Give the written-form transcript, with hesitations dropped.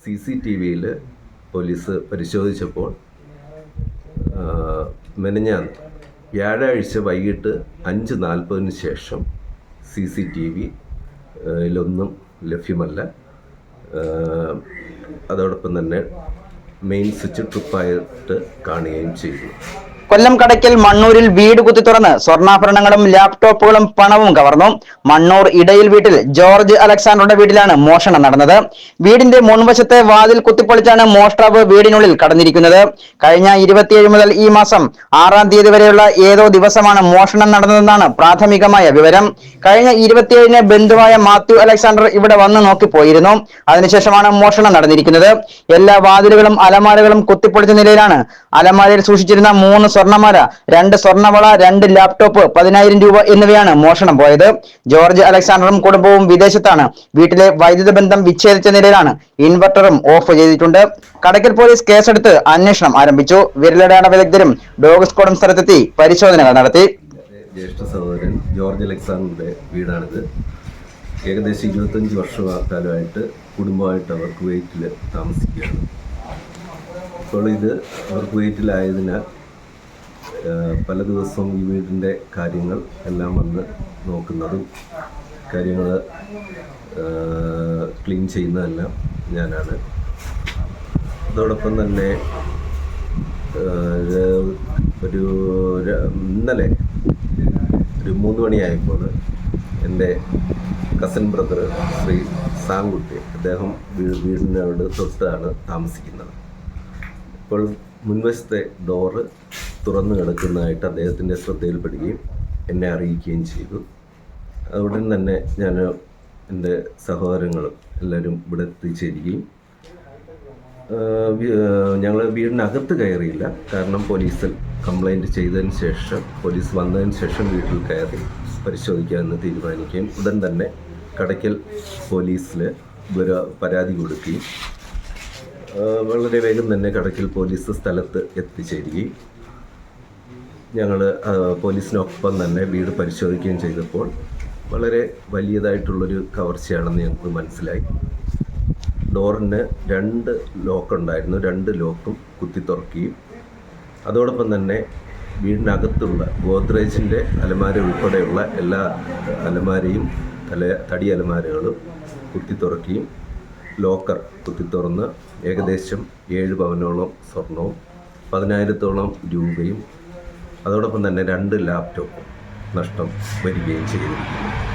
CCTVയിൽ police പരിശോധിച്ചപ്പോൾ മെനഞ്ഞാന്ന് വ്യാഴാഴ്ച വൈകിട്ട് 5:40 ശേഷം CCTVയിലൊന്നും ലഭ്യമല്ല. അതോടൊപ്പം തന്നെ മെയിൻ സ്വിച്ച് ട്രിപ്പായിട്ട് കാണുകയും ചെയ്തു. കൊല്ലം കടയ്ക്കൽ മണ്ണൂരിൽ വീട് കുത്തി തുറന്ന് സ്വർണ്ണാഭരണങ്ങളും ലാപ്ടോപ്പുകളും പണവും കവർന്നു. മണ്ണൂർ ഇടയിൽ വീട്ടിൽ ജോർജ് അലക്സാണ്ടറുടെ വീട്ടിലാണ് മോഷണം നടന്നത്. വീടിന്റെ മുൻവശത്തെ വാതിൽ കുത്തിപ്പൊളിച്ചാണ് മോഷ്ടാവ് വീടിനുള്ളിൽ കടന്നിരിക്കുന്നത്. കഴിഞ്ഞ 27 മുതൽ ഈ മാസം 6-ാം തീയതി വരെയുള്ള ഏതോ ദിവസമാണ് മോഷണം നടന്നതെന്നാണ് പ്രാഥമികമായ വിവരം. കഴിഞ്ഞ 27-ന് ബന്ധുവായ മാത്യു അലക്സാണ്ടർ ഇവിടെ വന്ന് നോക്കിപ്പോയിരുന്നു. അതിനുശേഷമാണ് മോഷണം നടന്നിരിക്കുന്നത്. എല്ലാ വാതിലുകളും അലമാരകളും കുത്തിപ്പൊളിച്ച നിലയിലാണ്. അലമാരയിൽ സൂക്ഷിച്ചിരുന്ന 3 സ്വർണ്ണമാല, 2 സ്വർണ്ണവള, 2 ലാപ്ടോപ്പ്, 10,000 രൂപ എന്നിവയാണ് മോഷണം പോയത്. ജോർജ് അലക്സാണ്ടറും കുടുംബവും വിദേശത്താണ്. വീട്ടിലെ വൈദ്യുത ബന്ധം വിച്ഛേദിച്ച നിലയിലാണ്. ഇൻവെർട്ടറും ഓഫ് ചെയ്തിട്ടുണ്ട്. കടയ്ക്കൽ പോലീസ് കേസെടുത്ത് അന്വേഷണം ആരംഭിച്ചു. വിരലടയാള വിദഗ്ധരും ഡോഗ് സ്ക്വാഡും സ്ഥലത്തെത്തി പരിശോധനകൾ നടത്തി. ജ്യേഷ്ഠ സഹോദരൻ ജോർജ് അലക്സാണ്ടറുടെ വീടാണിത്. ഏകദേശം 25 വർഷക്കാലമായിട്ട് കുടുംബമായിട്ട് അവർ കുവൈറ്റിൽ താമസിക്കുകയാണ്. ഇപ്പോൾ ഇത് അവർ കുവൈറ്റിലായതിനാൽ പല ദിവസവും ഈ വീടിൻ്റെ കാര്യങ്ങൾ എല്ലാം വന്ന് നോക്കുന്നതും കാര്യങ്ങൾ ക്ലീൻ ചെയ്യുന്നതെല്ലാം ഞാനാണ്. അതോടൊപ്പം തന്നെ ഇന്നലെ ഒരു 3 മണിയായപ്പോൾ എൻ്റെ കസിൻ ബ്രദർ ശ്രീ സാങ്കുട്ടി, അദ്ദേഹം വീടിനോട് തൊട്ടാണ് താമസിക്കുന്നത്. ഇപ്പോൾ മുൻവശത്തെ ഡോറ് തുറന്നു കിടക്കുന്നതായിട്ട് അദ്ദേഹത്തിൻ്റെ ശ്രദ്ധയിൽപ്പെടുകയും എന്നെ അറിയിക്കുകയും ചെയ്തു. അതുകൊണ്ട് തന്നെ ഞാൻ എൻ്റെ സഹോദരങ്ങളും എല്ലാവരും ഇവിടെ എത്തിച്ചേരുകയും ഞങ്ങൾ വീടിനകത്ത് കയറിയില്ല. കാരണം പോലീസിൽ കംപ്ലൈൻറ്റ് ചെയ്തതിന് ശേഷം, പോലീസ് വന്നതിന് ശേഷം വീട്ടിൽ കയറി പരിശോധിക്കാമെന്ന് തീരുമാനിക്കുകയും ഉടൻ തന്നെ കടയ്ക്കൽ പോലീസിൽ പരാതി കൊടുക്കുകയും വളരെ വേഗം തന്നെ കടയ്ക്കൽ പോലീസ് സ്ഥലത്ത് എത്തിച്ചേരുകയും ഞങ്ങൾ പോലീസിനൊപ്പം തന്നെ വീട് പരിശോധിക്കുകയും ചെയ്തപ്പോൾ വളരെ വലിയതായിട്ടുള്ളൊരു കവർച്ചയാണെന്ന് ഞങ്ങൾക്ക് മനസ്സിലായി. ഡോറിന് 2 ലോക്കുണ്ടായിരുന്നു. 2 ലോക്കും കുത്തി തുറക്കുകയും അതോടൊപ്പം തന്നെ വീടിനകത്തുള്ള ഗോദ്രേജിൻ്റെ അലമാര ഉൾപ്പെടെയുള്ള എല്ലാ അലമാരയും തടി അലമാരകളും കുത്തി തുറക്കുകയും ലോക്കർ കുത്തി തുറന്ന് ഏകദേശം 7 പവനോളം സ്വർണവും 10,000-ഓളം രൂപയും അതോടൊപ്പം തന്നെ 2 ലാപ്ടോപ്പും നഷ്ടം വരികയും ചെയ്തിരിക്കുന്നു.